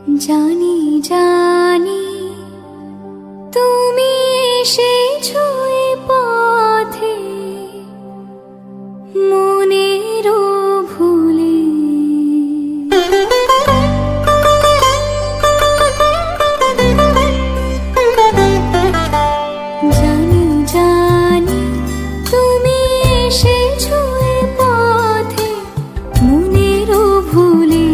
জানি জানি তুমি এসেছো এ পথে মনেরও ভুলে। জানি জানি তুমি এসেছো এ পথে মনেরও ভুলে।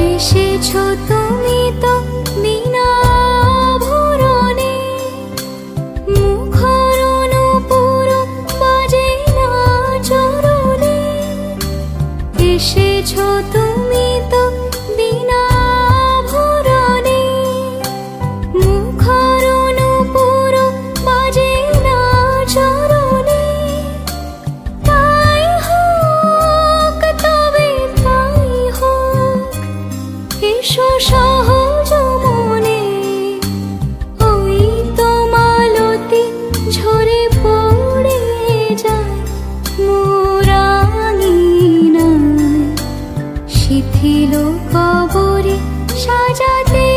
এসেছো তুমি তো বিনা আভরণে, মুখর নূপুর বাজে না চরণে। এসেছো তুমি তো বিনা আভরণে, মুখর নূপুর বাজে না চরণে। তাই হোক তবে তাই হোক, এসো সহজ মনে। ওই তো মালতী ঝরে পড়ে যায় মোর আঙিনায়, শিথিল কবরে সাজাতে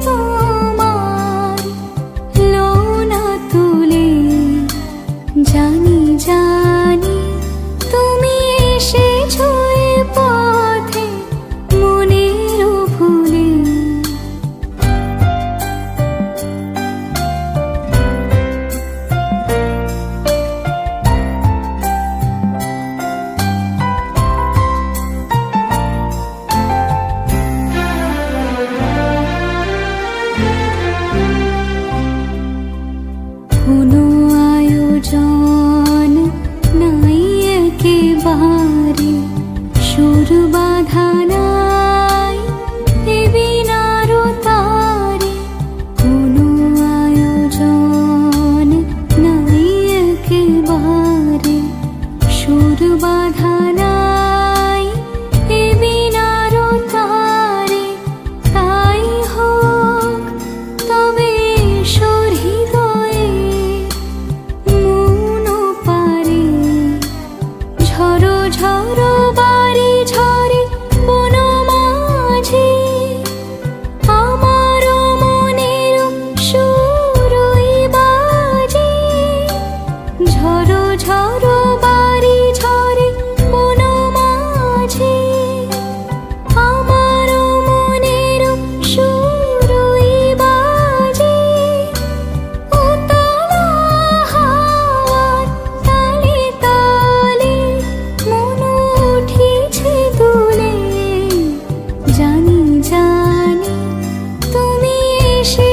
তোমার লোনা তুলে। জানি জানি তুমি এসেছো এ পথে মনেরও ভুলে। কোনো আয়োজন নাই একেবারে, সুর বাঁধা নাই এ বিনার তারে। কোনো আয়োজন নাই একেবারে, সুর বাঁধা নাই এ বিনার তারে। তাই হোক তবে এসো হৃদয়ে মন পারে। ঝরো ঝরো বাড়ি ঝরে বন মাঝে, আমার মনের সুরই বাজে। ঝরো ঝরো বাড়ি ঝরে বন মাঝে, আমার মনের সুরই বাজে। উতলা হাওয়ার তালে তালে মন উঠিছে দুলে। জানি জানি তুমি এসে